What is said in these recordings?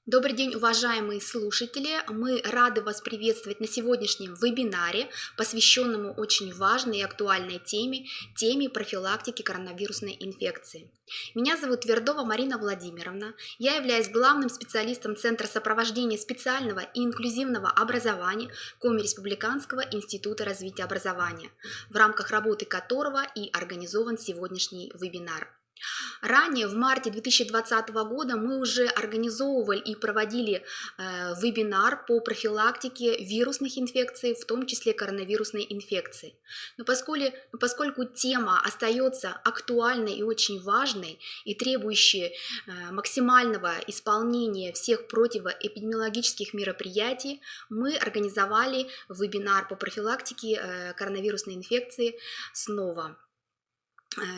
Добрый день, уважаемые слушатели! Мы рады вас приветствовать на сегодняшнем вебинаре, посвященному очень важной и актуальной теме профилактики коронавирусной инфекции. Меня зовут Твердова Марина Владимировна. Я являюсь главным специалистом Центра сопровождения специального и инклюзивного образования Коми Республиканского института развития образования, в рамках работы которого и организован сегодняшний вебинар. Ранее, в марте 2020 года, мы уже организовывали и проводили вебинар по профилактике вирусных инфекций, в том числе коронавирусной инфекции. Но поскольку тема остается актуальной и очень важной и требующей максимального исполнения всех противоэпидемиологических мероприятий, мы организовали вебинар по профилактике коронавирусной инфекции снова.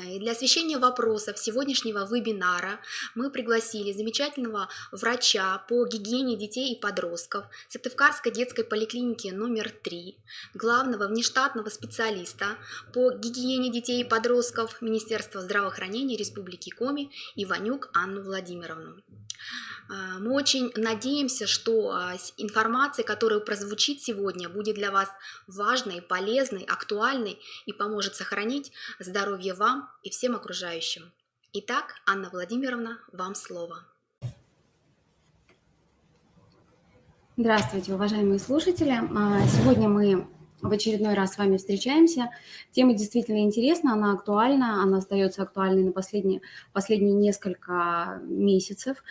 И для освещения вопросов сегодняшнего вебинара мы пригласили замечательного врача по гигиене детей и подростков Сыктывкарской детской поликлиники номер 3, главного внештатного специалиста по гигиене детей и подростков Министерства здравоохранения Республики Коми Иванюк Анну Владимировну. Мы очень надеемся, что информация, которая прозвучит сегодня, будет для вас важной, полезной, актуальной и поможет сохранить здоровье вам и всем окружающим. Итак, Анна Владимировна, вам слово. Здравствуйте, уважаемые слушатели! Сегодня мы в очередной раз с вами встречаемся. Тема действительно интересна, она актуальна, она остается актуальной на последние несколько месяцев.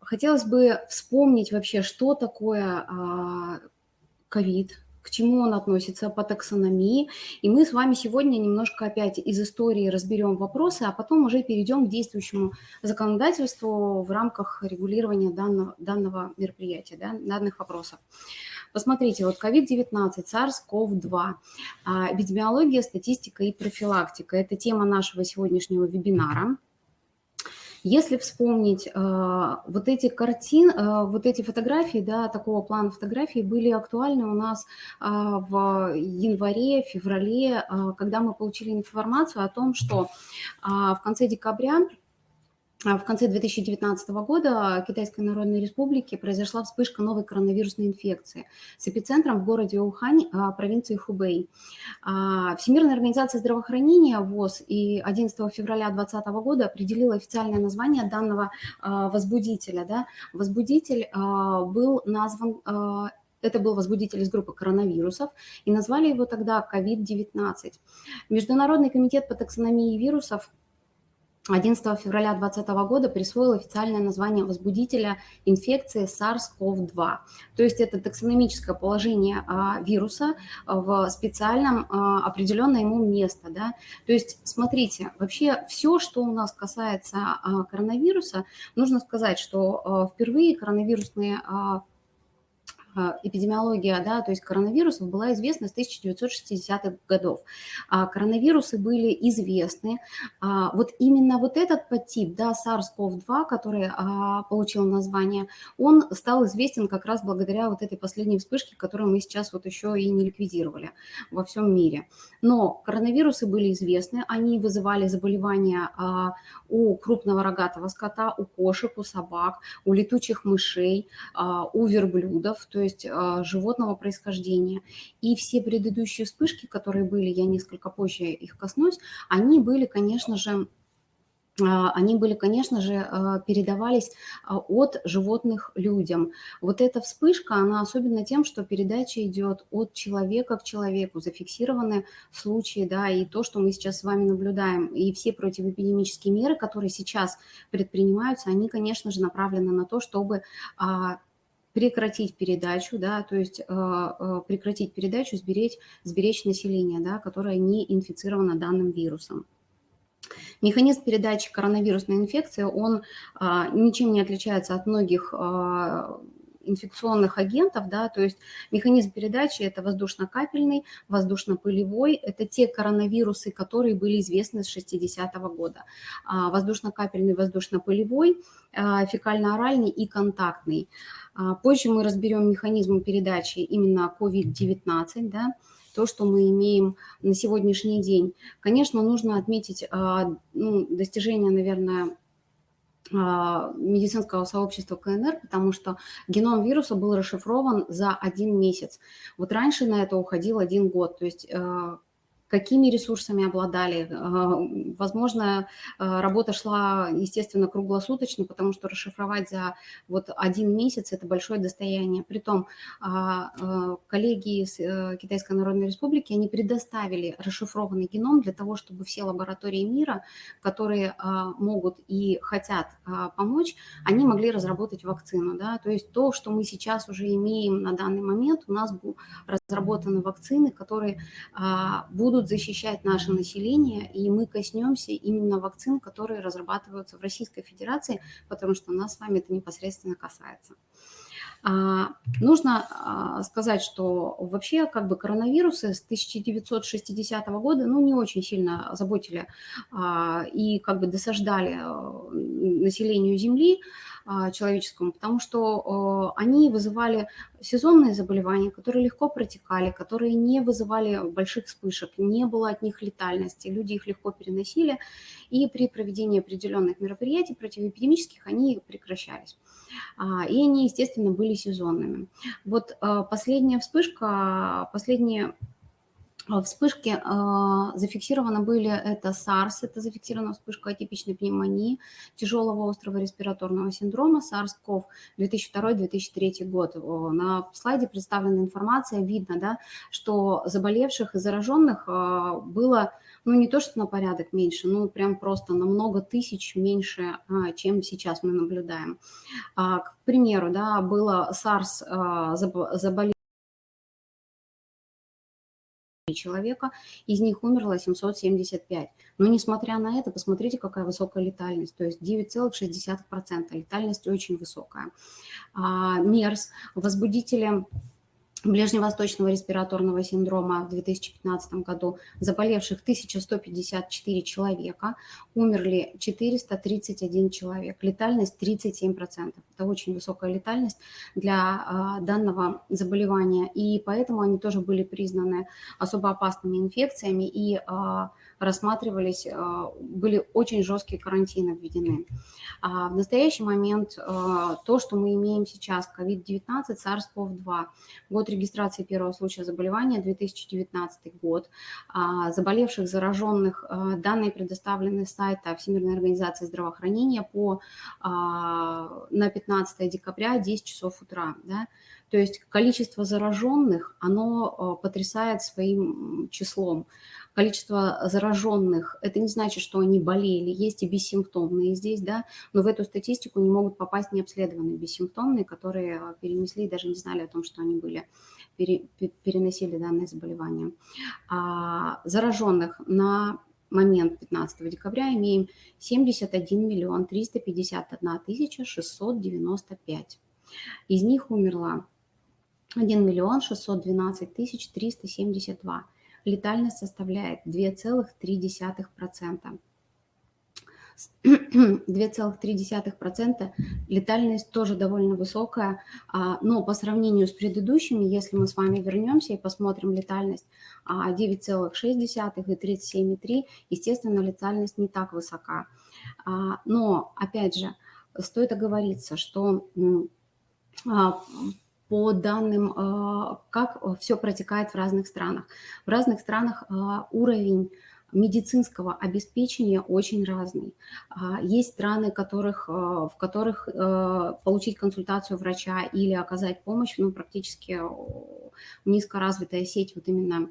Хотелось бы вспомнить вообще, что такое ковид, к чему он относится по таксономии. И мы с вами сегодня немножко опять из истории разберем вопросы, а потом уже перейдем к действующему законодательству в рамках регулирования данного мероприятия, данных вопросов. Посмотрите, вот COVID-19, SARS-CoV-2, эпидемиология, статистика и профилактика – это тема нашего сегодняшнего вебинара. Если вспомнить, вот эти фотографии, такого плана фотографии были актуальны у нас в январе, феврале, когда мы получили информацию о том, что в конце декабря, в конце 2019 года в Китайской Народной Республике произошла вспышка новой коронавирусной инфекции с эпицентром в городе Ухань, провинции Хубэй. Всемирная организация здравоохранения ВОЗ и 11 февраля 2020 года определила официальное название данного возбудителя. Возбудитель был назван... Это был возбудитель из группы коронавирусов, и назвали его тогда COVID-19. Международный комитет по таксономии вирусов 11 февраля 2020 года присвоил официальное название возбудителя инфекции SARS-CoV-2. То есть это таксономическое положение вируса в специальном определенное ему место. То есть смотрите, вообще все, что у нас касается коронавируса, нужно сказать, что впервые коронавирусные эпидемиология, то есть коронавирусов была известна с 1960-х годов. Коронавирусы были известны. Вот именно вот этот подтип, SARS-CoV-2, который получил название, он стал известен как раз благодаря вот этой последней вспышке, которую мы сейчас вот еще и не ликвидировали во всем мире. Но коронавирусы были известны, они вызывали заболевания у крупного рогатого скота, у кошек, у собак, у летучих мышей, у верблюдов, то есть животного происхождения. И все предыдущие вспышки, которые были, я несколько позже их коснусь, они были, конечно же, передавались от животных людям. Вот эта вспышка, она особенно тем, что передача идет от человека к человеку, зафиксированы случаи, и то, что мы сейчас с вами наблюдаем, и все противоэпидемические меры, которые сейчас предпринимаются, они, конечно же, направлены на то, чтобы прекратить передачу, то есть прекратить передачу, сберечь население, которое не инфицировано данным вирусом. Механизм передачи коронавирусной инфекции, он ничем не отличается от многих инфекционных агентов, то есть механизм передачи – это воздушно-капельный, воздушно-пылевой, это те коронавирусы, которые были известны с 60-го года. Воздушно-капельный, воздушно-пылевой, фекально-оральный и контактный. Позже мы разберем механизм передачи именно COVID-19, то, что мы имеем на сегодняшний день. Конечно, нужно отметить достижение, наверное, медицинского сообщества КНР, потому что геном вируса был расшифрован за 1 месяц. Вот раньше на это уходил 1 год. То есть какими ресурсами обладали. Возможно, работа шла, естественно, круглосуточно, потому что расшифровать за вот 1 месяц – это большое достояние. Притом коллеги из Китайской Народной Республики, они предоставили расшифрованный геном для того, чтобы все лаборатории мира, которые могут и хотят помочь, они могли разработать вакцину. Да? То есть то, что мы сейчас уже имеем на данный момент, у нас разработаны вакцины, которые будут защищать наше население, и мы коснемся именно вакцин, которые разрабатываются в Российской Федерации, потому что нас с вами это непосредственно касается. Нужно сказать, что вообще как бы коронавирусы с 1960 года не очень сильно заботили и как бы досаждали населению Земли человеческому, потому что они вызывали сезонные заболевания, которые легко протекали, которые не вызывали больших вспышек, не было от них летальности, люди их легко переносили, и при проведении определенных мероприятий противоэпидемических они прекращались. И они, естественно, были сезонными. Вот последние вспышки зафиксированы были, это SARS, это зафиксирована вспышка атипичной пневмонии, тяжелого острого респираторного синдрома, SARS-CoV 2002-2003 год. На слайде представлена информация, видно, да, что заболевших и зараженных было, не то что на порядок меньше, прям просто на много тысяч меньше, чем сейчас мы наблюдаем. К примеру, да, было SARS заболевших человека, из них умерло 775. Но несмотря на это, посмотрите, какая высокая летальность, то есть 9,6%. Летальность очень высокая. МЕРС, возбудители ближневосточного респираторного синдрома в 2015 году, заболевших 1154 человека, умерли 431 человек, летальность 37%. Это очень высокая летальность для данного заболевания, и поэтому они тоже были признаны особо опасными инфекциями и рассматривались, были очень жесткие карантины введены. В настоящий момент то, что мы имеем сейчас, COVID-19, SARS-CoV-2, год регистрации первого случая заболевания 2019 год. Заболевших, зараженных, данные предоставлены с сайта Всемирной организации здравоохранения на 15 декабря 10 часов утра. Да? То есть количество зараженных, оно потрясает своим числом. Количество зараженных, это не значит, что они болели, есть и бессимптомные здесь, да, но в эту статистику не могут попасть необследованные бессимптомные, которые перенесли и даже не знали о том, что они переносили данное заболевание. Зараженных на момент 15 декабря имеем 71 миллион 351 тысяча 695. Из них умерло 1 миллион 612 тысяч 372. Летальность составляет 2,3%. 2,3%. Летальность тоже довольно высокая, но по сравнению с предыдущими, если мы с вами вернемся и посмотрим летальность 9,6 и 37,3, естественно, летальность не так высока. Но, опять же, стоит оговориться, что по данным, как все протекает в разных странах. В разных странах уровень медицинского обеспечения очень разный. Есть страны, в которых получить консультацию врача или оказать помощь, практически низкоразвитая сеть вот именно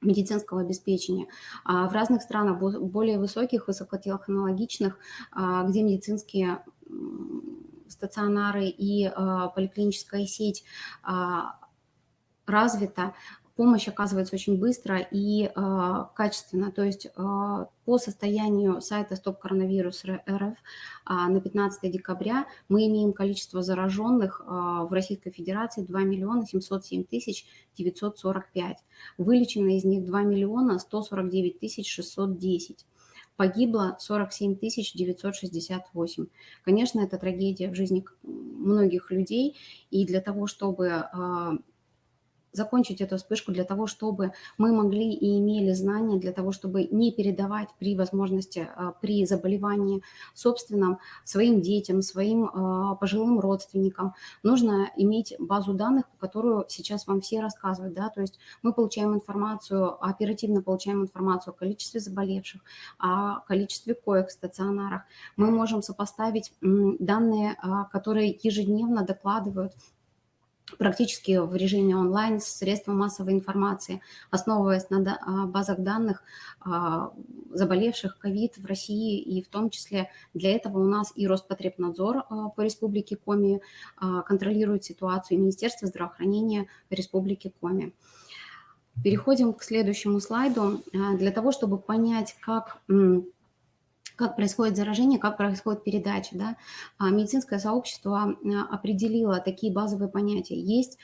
медицинского обеспечения. В разных странах, более высоких, высокотехнологичных, где медицинские стационары и поликлиническая сеть развита, помощь оказывается очень быстро и качественно. То есть по состоянию сайта Стоп Коронавирус РФ на 15 декабря мы имеем количество зараженных в Российской Федерации 2 миллиона 707 тысяч 945. Вылечено из них 2 миллиона 149 тысяч 610. Погибло 47 968. Конечно, это трагедия в жизни многих людей, и для того, чтобы закончить эту вспышку для того, чтобы мы могли и имели знания для того, чтобы не передавать при возможности, при заболевании собственном своим детям, своим пожилым родственникам. Нужно иметь базу данных, которую сейчас вам все рассказывают, да, то есть мы получаем информацию, оперативно получаем информацию о количестве заболевших, о количестве коек в стационарах. Мы можем сопоставить данные, которые ежедневно докладывают практически в режиме онлайн средства массовой информации, основываясь на базах данных заболевших ковид в России, и в том числе для этого у нас и Роспотребнадзор по Республике Коми контролирует ситуацию, и Министерство здравоохранения по Республике Коми. Переходим к следующему слайду. Для того, чтобы понять, как происходит заражение, как происходит передача. Да? Медицинское сообщество определило такие базовые понятия. Есть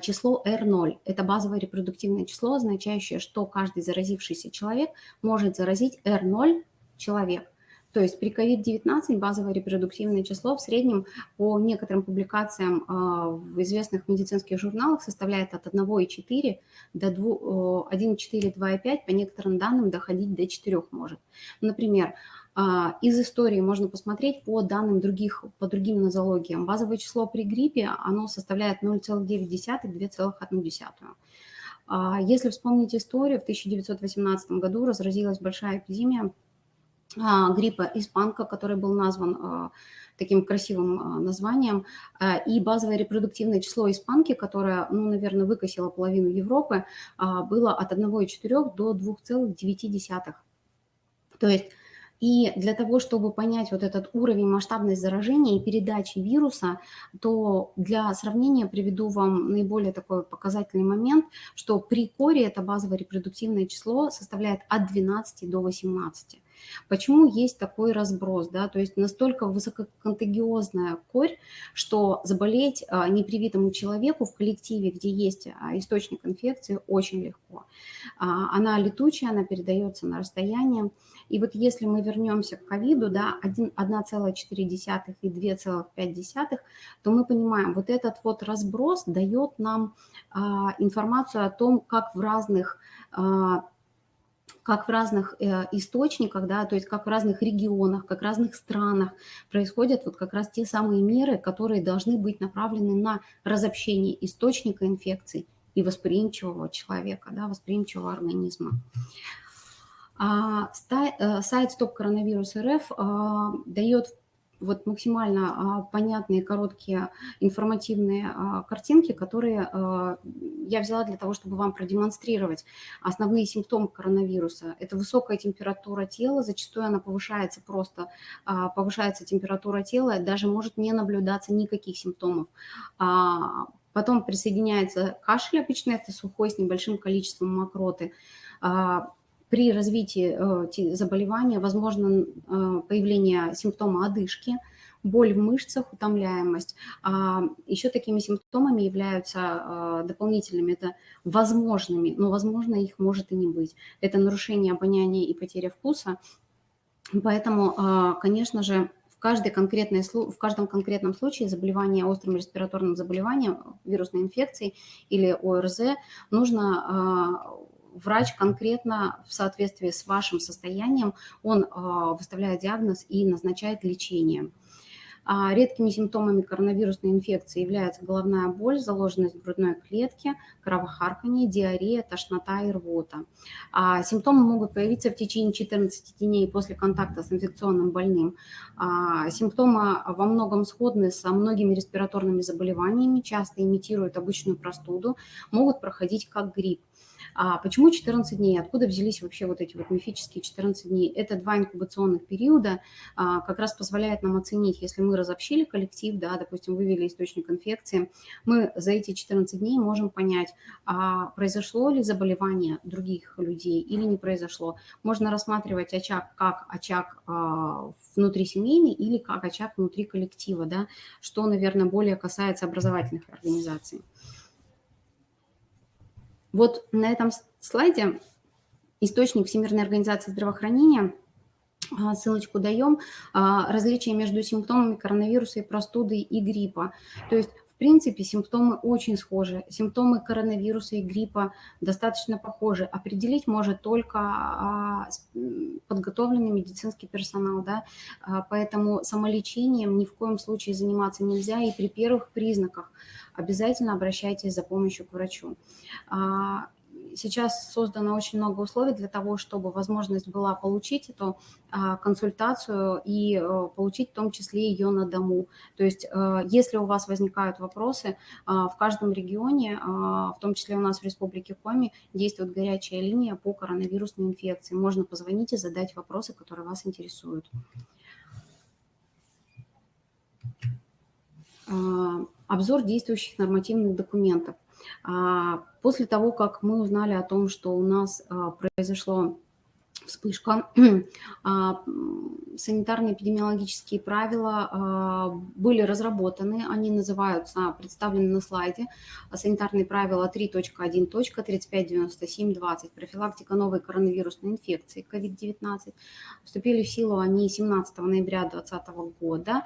число R0. Это базовое репродуктивное число, означающее, что каждый заразившийся человек может заразить R0 человек. То есть при COVID-19 базовое репродуктивное число в среднем по некоторым публикациям в известных медицинских журналах составляет от 1,4 до 1,4-2,5, по некоторым данным доходить до 4 может. Например, из истории можно посмотреть по данным по другим нозологиям. Базовое число при гриппе, оно составляет 0,9-2,1. Если вспомнить историю, в 1918 году разразилась большая эпидемия гриппа испанка, который был назван таким красивым названием, и базовое репродуктивное число испанки, которое, наверное, выкосило половину Европы, было от 1,4 до 2,9. То есть и для того, чтобы понять вот этот уровень масштабности заражения и передачи вируса, то для сравнения приведу вам наиболее такой показательный момент, что при коре это базовое репродуктивное число составляет от 12 до 18. Почему есть такой разброс? Да? То есть настолько высококонтагиозная корь, что заболеть непривитому человеку в коллективе, где есть источник инфекции, очень легко. Она летучая, она передается на расстояние. И вот если мы вернемся к ковиду, да, 1,4 и 2,5, то мы понимаем, вот этот вот разброс дает нам информацию о том, как в разных источниках, да, то есть как в разных регионах, как в разных странах происходят вот как раз те самые меры, которые должны быть направлены на разобщение источника инфекции и восприимчивого человека, да, восприимчивого организма. Сайт Стоп Коронавирус РФ дает вот максимально понятные, короткие, информативные картинки, которые я взяла для того, чтобы вам продемонстрировать основные симптомы коронавируса. Это высокая температура тела, зачастую она повышается повышается температура тела, даже может не наблюдаться никаких симптомов. Потом присоединяется кашель обычно, это сухой с небольшим количеством мокроты. При развитии заболевания возможно появление симптома одышки, боль в мышцах, утомляемость. Еще такими симптомами являются дополнительными, это возможными, но, возможно, их может и не быть. Это нарушение обоняния и потеря вкуса. Поэтому, конечно же, в каждом конкретном случае заболевания острым респираторным заболеванием, вирусной инфекцией или ОРЗ нужно врач конкретно в соответствии с вашим состоянием, он выставляет диагноз и назначает лечение. Редкими симптомами коронавирусной инфекции являются головная боль, заложенность грудной клетки, кровохарканье, диарея, тошнота и рвота. Симптомы могут появиться в течение 14 дней после контакта с инфекционным больным. Симптомы во многом сходны со многими респираторными заболеваниями, часто имитируют обычную простуду, могут проходить как грипп. Почему 14 дней? Откуда взялись вообще вот эти вот мифические 14 дней? Это 2 инкубационных периода, как раз позволяет нам оценить, если мы разобщили коллектив, да, допустим, вывели источник инфекции, мы за эти 14 дней можем понять, произошло ли заболевание других людей или не произошло. Можно рассматривать очаг как очаг внутрисемейный или как очаг внутри коллектива, да, что, наверное, более касается образовательных организаций. Вот на этом слайде источник Всемирной организации здравоохранения, ссылочку даем, различие между симптомами коронавируса и простуды и гриппа. То есть, в принципе, симптомы очень схожи. Симптомы коронавируса и гриппа достаточно похожи. Определить может только подготовленный медицинский персонал, да, поэтому самолечением ни в коем случае заниматься нельзя, и при первых признаках обязательно обращайтесь за помощью к врачу. Сейчас создано очень много условий для того, чтобы возможность была получить эту консультацию и получить в том числе ее на дому. То есть если у вас возникают вопросы, в каждом регионе, в том числе у нас в Республике Коми, действует горячая линия по коронавирусной инфекции. Можно позвонить и задать вопросы, которые вас интересуют. Обзор действующих нормативных документов. После того, как мы узнали о том, что у нас произошла вспышка, санитарно-эпидемиологические правила были разработаны, они называются, представлены на слайде, санитарные правила 3.1.3597.20, профилактика новой коронавирусной инфекции COVID-19. Вступили в силу они 17 ноября 2020 года.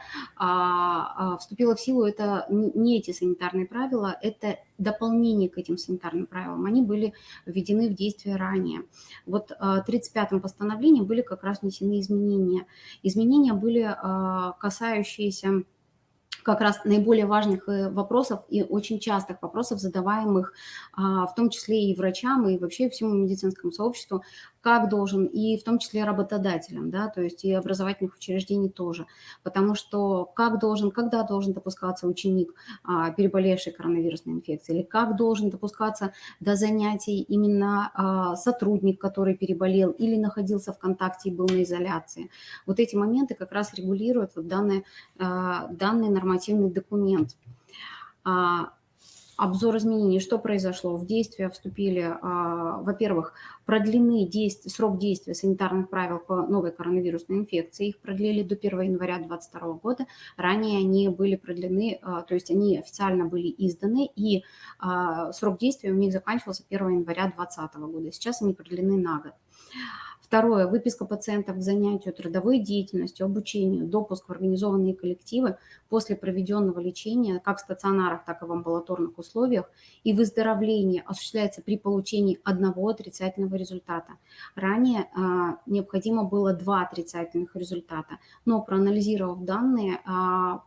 Вступило в силу это не эти санитарные правила, это дополнение к этим санитарным правилам. Они были введены в действие ранее. Вот 35-м постановлением были как раз внесены изменения. Изменения были касающиеся как раз наиболее важных вопросов и очень частых вопросов, задаваемых в том числе и врачам, и вообще всему медицинскому сообществу, как должен, и в том числе работодателям, да, то есть и образовательных учреждений тоже. Потому что как должен, когда должен допускаться ученик, переболевший коронавирусной инфекцией, или как должен допускаться до занятий именно сотрудник, который переболел или находился в контакте и был на изоляции. Вот эти моменты как раз регулируют вот данный нормативный документ. Обзор изменений. Что произошло? В действие вступили, во-первых, продлены срок действия санитарных правил по новой коронавирусной инфекции. Их продлили до 1 января 2022 года. Ранее они были продлены, то есть они официально были изданы, и срок действия у них заканчивался 1 января 2020 года. Сейчас они продлены на год. Второе. Выписка пациентов к занятию трудовой деятельностью, обучению, допуск в организованные коллективы после проведенного лечения как в стационарах, так и в амбулаторных условиях, и выздоровление осуществляется при получении одного отрицательного результата. Ранее необходимо было 2 отрицательных результата, но проанализировав данные,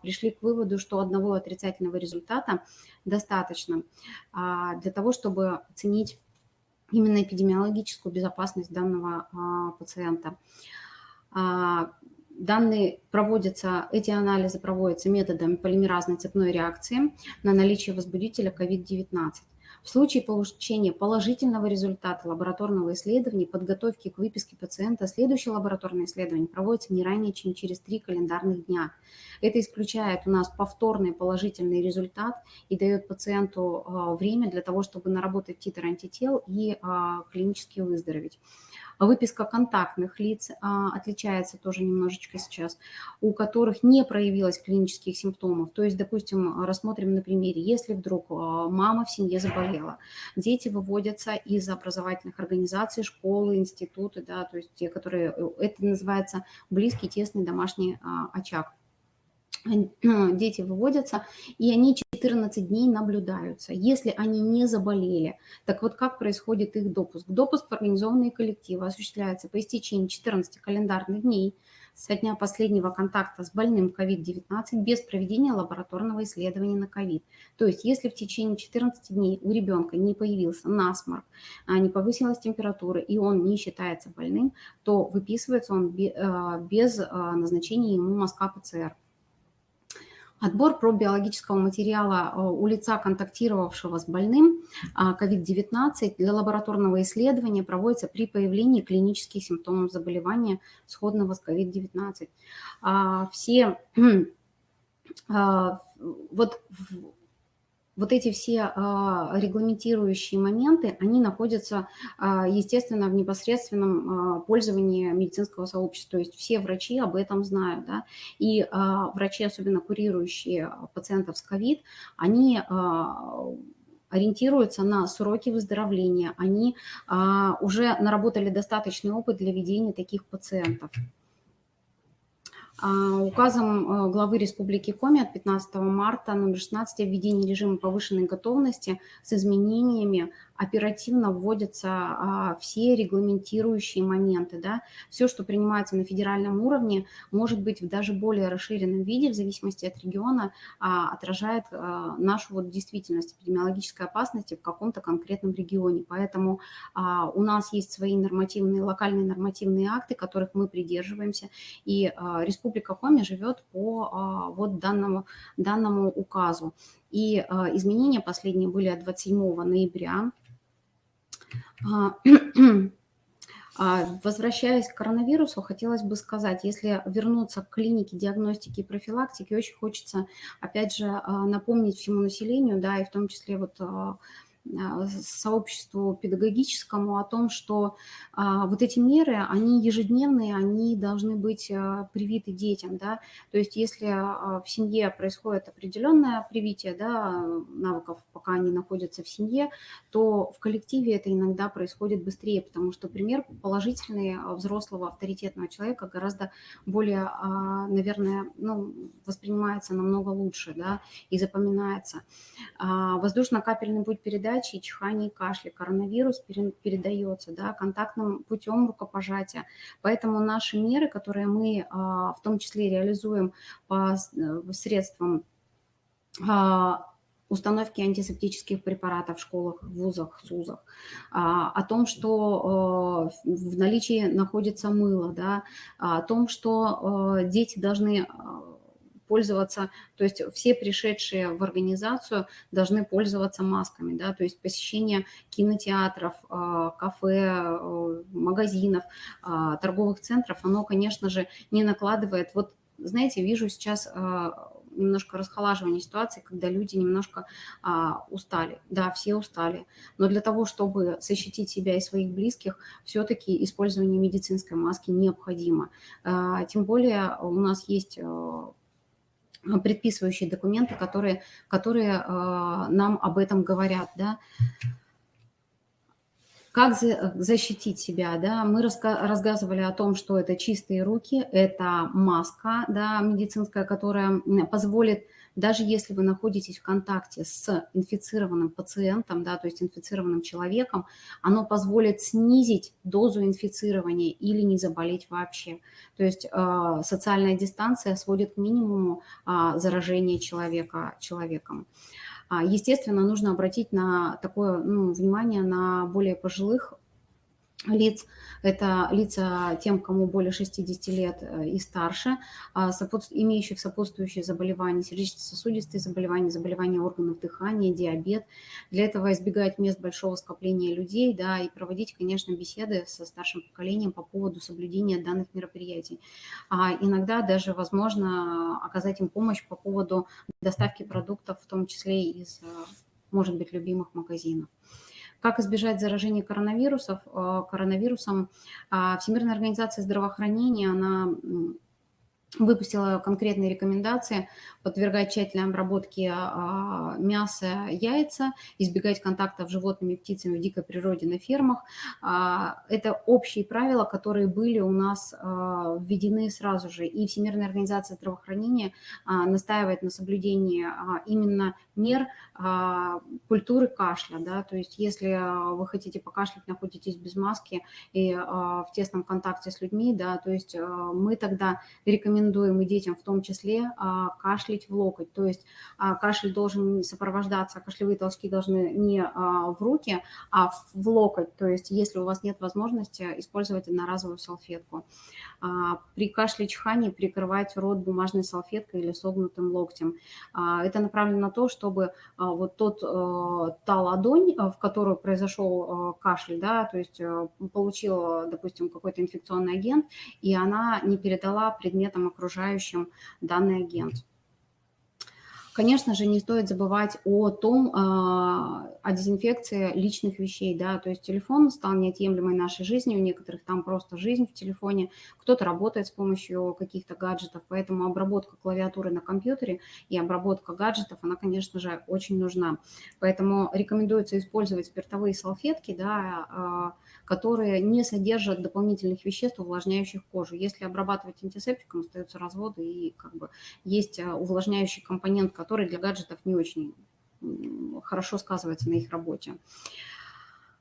пришли к выводу, что одного отрицательного результата достаточно для того, чтобы оценить именно эпидемиологическую безопасность данного пациента. Эти анализы проводятся методом полимеразной цепной реакции на наличие возбудителя COVID-19. В случае получения положительного результата лабораторного исследования, подготовки к выписке пациента, следующее лабораторное исследование проводится не ранее, чем через 3 календарных дня. Это исключает у нас повторный положительный результат и дает пациенту время для того, чтобы наработать титр антител и клинически выздороветь. Выписка контактных лиц отличается тоже немножечко сейчас, у которых не проявилось клинических симптомов. То есть, допустим, рассмотрим на примере, если вдруг мама в семье заболела, дети выводятся из образовательных организаций, школы, институты, да, то есть те, которые, это называется близкий, тесный домашний очаг. Дети выводятся, и они 14 дней наблюдаются. Если они не заболели, так вот как происходит их допуск? Допуск в организованные коллективы осуществляется по истечении 14 календарных дней со дня последнего контакта с больным COVID-19 без проведения лабораторного исследования на COVID. То есть если в течение 14 дней у ребенка не появился насморк, не повысилась температура, и он не считается больным, то выписывается он без назначения ему мазка ПЦР. Отбор проб биологического материала у лица, контактировавшего с больным COVID-19 для лабораторного исследования проводится при появлении клинических симптомов заболевания, сходного с COVID-19. Вот эти все регламентирующие моменты, они находятся, естественно, в непосредственном пользовании медицинского сообщества. То есть все врачи об этом знают, да? И врачи, особенно курирующие пациентов с ковид, они ориентируются на сроки выздоровления, они уже наработали достаточный опыт для ведения таких пациентов. Указом главы Республики Коми от 15 марта номер 16 о введении режима повышенной готовности с изменениями оперативно вводятся все регламентирующие моменты. Да? Все, что принимается на федеральном уровне, может быть в даже более расширенном виде, в зависимости от региона, отражает нашу вот действительность эпидемиологической опасности в каком-то конкретном регионе. Поэтому у нас есть свои нормативные, локальные нормативные акты, которых мы придерживаемся, и Республика Коми живет по вот данному указу. И изменения последние были от 27 ноября. Возвращаясь к коронавирусу, хотелось бы сказать, если вернуться к клинике диагностики и профилактики, очень хочется, опять же, напомнить всему населению, да, и в том числе вот сообществу педагогическому о том, что вот эти меры, они ежедневные, они должны быть привиты детям, да, то есть если в семье происходит определенное привитие, да, навыков, пока они находятся в семье, то в коллективе это иногда происходит быстрее, потому что пример положительный взрослого авторитетного человека гораздо более, наверное, ну, воспринимается намного лучше, да, и запоминается. Воздушно-капельный путь передачи, чихание и кашель. Коронавирус передается, да, контактным путем рукопожатия. Поэтому наши меры, которые мы в том числе реализуем по средствам установки антисептических препаратов в школах, в вузах, СУЗах, о том, что в наличии находится мыло, да, о том, что дети должны пользоваться, то есть все пришедшие в организацию должны пользоваться масками, да, то есть посещение кинотеатров, кафе, магазинов, торговых центров, оно, конечно же, не накладывает, вот, знаете, вижу сейчас немножко расхолаживание ситуации, когда люди немножко устали. Да, все устали. Но для того, чтобы защитить себя и своих близких, все-таки использование медицинской маски необходимо. Тем более у нас есть предписывающие документы, которые нам об этом говорят, да. Как защитить себя, да? Мы рассказывали о том, что это чистые руки, это маска, да, медицинская, которая позволит, даже если вы находитесь в контакте с инфицированным пациентом, да, то есть инфицированным человеком, оно позволит снизить дозу инфицирования или не заболеть вообще. То есть социальная дистанция сводит к минимуму заражение человека человеком. Естественно, нужно обратить на такое внимание на более пожилых лиц. Это лица тем, кому более 60 лет и старше, имеющих сопутствующие заболевания, сердечно-сосудистые заболевания, заболевания органов дыхания, диабет. Для этого избегать мест большого скопления людей, да, и проводить, конечно, беседы со старшим поколением по поводу соблюдения данных мероприятий. Иногда даже возможно оказать им помощь по поводу доставки продуктов, в том числе из, может быть, любимых магазинов. Как избежать заражения коронавирусом? Всемирная организация здравоохранения, она выпустила конкретные рекомендации: подвергать тщательной обработке мяса, яйца, избегать контактов с животными и птицами в дикой природе на фермах. Это общие правила, которые были у нас введены сразу же. И Всемирная организация здравоохранения настаивает на соблюдении именно мер культуры кашля. Да? То есть если вы хотите покашлять, находитесь без маски и в тесном контакте с людьми, да, то есть мы тогда рекомендуем и детям в том числе кашлять в локоть. То есть кашель должен сопровождаться, кашлевые толчки должны не в руки, а в локоть. То есть если у вас нет возможности, использовать одноразовую салфетку. При кашле и чихании прикрывать рот бумажной салфеткой или согнутым локтем. Это направлено на то, чтобы вот та ладонь, в которую произошел кашель, да, то есть получил, допустим, какой-то инфекционный агент, и она не передала предметам окружающим данный агент. Конечно же, не стоит забывать о дезинфекции личных вещей, да, то есть телефон стал неотъемлемой нашей жизнью, у некоторых там просто жизнь в телефоне, кто-то работает с помощью каких-то гаджетов, поэтому обработка клавиатуры на компьютере и обработка гаджетов, она, конечно же, очень нужна. Поэтому рекомендуется использовать спиртовые салфетки, да, которые не содержат дополнительных веществ, увлажняющих кожу. Если обрабатывать антисептиком, остаются разводы и как бы есть увлажняющий компонент, который для гаджетов не очень хорошо сказывается на их работе.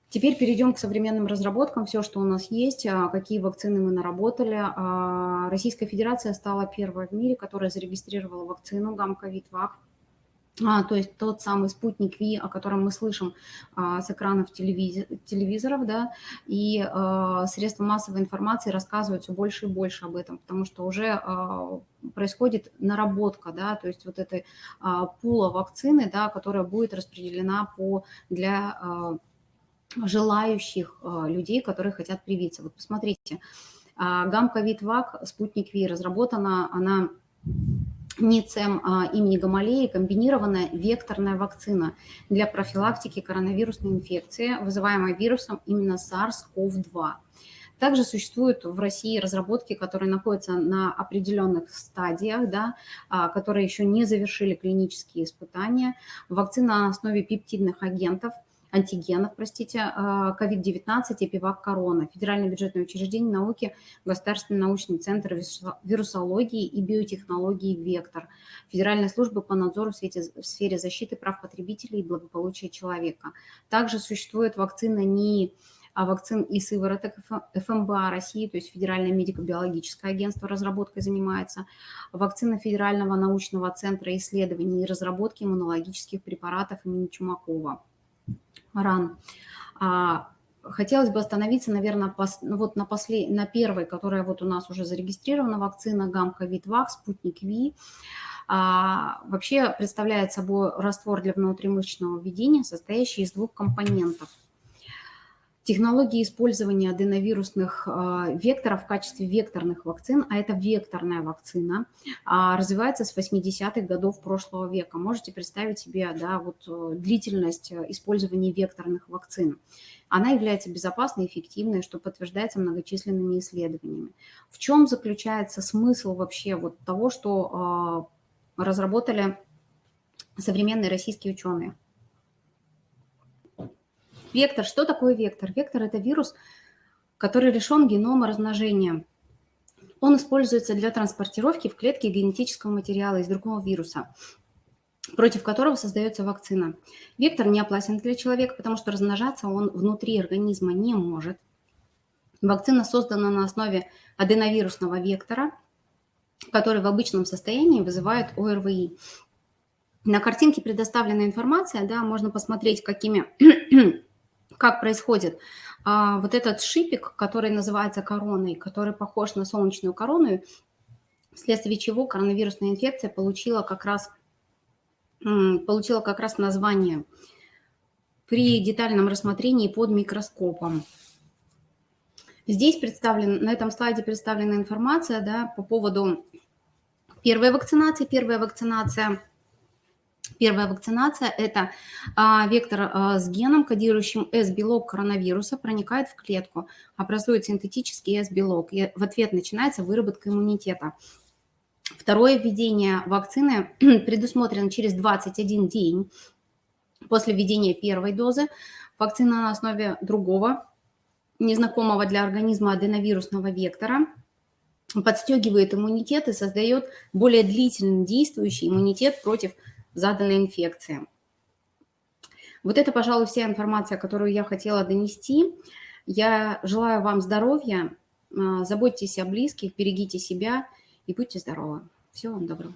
Теперь перейдем к современным разработкам. Все, что у нас есть, какие вакцины мы наработали. Российская Федерация стала первой в мире, которая зарегистрировала вакцину гамма-ковид-вак. То есть тот самый спутник Ви, о котором мы слышим с экранов телевизоров, да, и средства массовой информации рассказывают все больше и больше об этом, потому что уже происходит наработка, да, то есть вот этой пула вакцины, да, которая будет распределена для желающих людей, которые хотят привиться. Вот посмотрите, гамма-ковид-вак, спутник Ви, разработана она НИЦЕМ имени Гамалеи, комбинированная векторная вакцина для профилактики коронавирусной инфекции, вызываемой вирусом именно SARS-CoV-2. Также существуют в России разработки, которые находятся на определенных стадиях, да, которые еще не завершили клинические испытания. Вакцина на основе пептидных антигенов, COVID-19, Эпивак Корона, Федеральное бюджетное учреждение науки, Государственный научный центр вирусологии и биотехнологии «Вектор», Федеральная служба по надзору в сфере защиты прав потребителей и благополучия человека. Также существует вакцина НИИ, вакцин и сывороток ФМБА России, то есть Федеральное медико-биологическое агентство разработкой занимается, вакцина Федерального научного центра исследований и разработки иммунологических препаратов имени Чумакова. РАН. Хотелось бы остановиться, наверное, вот на первой, которая вот у нас уже зарегистрирована, вакцина гамма-ковид-вак, спутник Ви. Вообще представляет собой раствор для внутримышечного введения, состоящий из двух компонентов. Технологии использования аденовирусных векторов в качестве векторных вакцин, а это векторная вакцина, развивается с 80-х годов прошлого века. Можете представить себе, да, вот длительность использования векторных вакцин. Она является безопасной и эффективной, что подтверждается многочисленными исследованиями. В чем заключается смысл вообще вот того, что разработали современные российские ученые? Вектор. Что такое вектор? Вектор – это вирус, который лишен генома размножения. Он используется для транспортировки в клетке генетического материала из другого вируса, против которого создается вакцина. Вектор не опасен для человека, потому что размножаться он внутри организма не может. Вакцина создана на основе аденовирусного вектора, который в обычном состоянии вызывает ОРВИ. На картинке предоставлена информация, да, можно посмотреть, как происходит вот этот шипик, который называется короной, который похож на солнечную корону, вследствие чего коронавирусная инфекция получила как раз название при детальном рассмотрении под микроскопом. Здесь на этом слайде представлена информация, да, по поводу первой вакцинации. Первая вакцинация – это вектор с геном, кодирующим S-белок коронавируса, проникает в клетку, образует синтетический S-белок, и в ответ начинается выработка иммунитета. Второе введение вакцины предусмотрено через 21 день после введения первой дозы. Вакцина на основе другого, незнакомого для организма аденовирусного вектора подстегивает иммунитет и создает более длительно действующий иммунитет против заданной инфекции. Вот это, пожалуй, вся информация, которую я хотела донести. Я желаю вам здоровья, заботьтесь о близких, берегите себя и будьте здоровы. Всего вам доброго.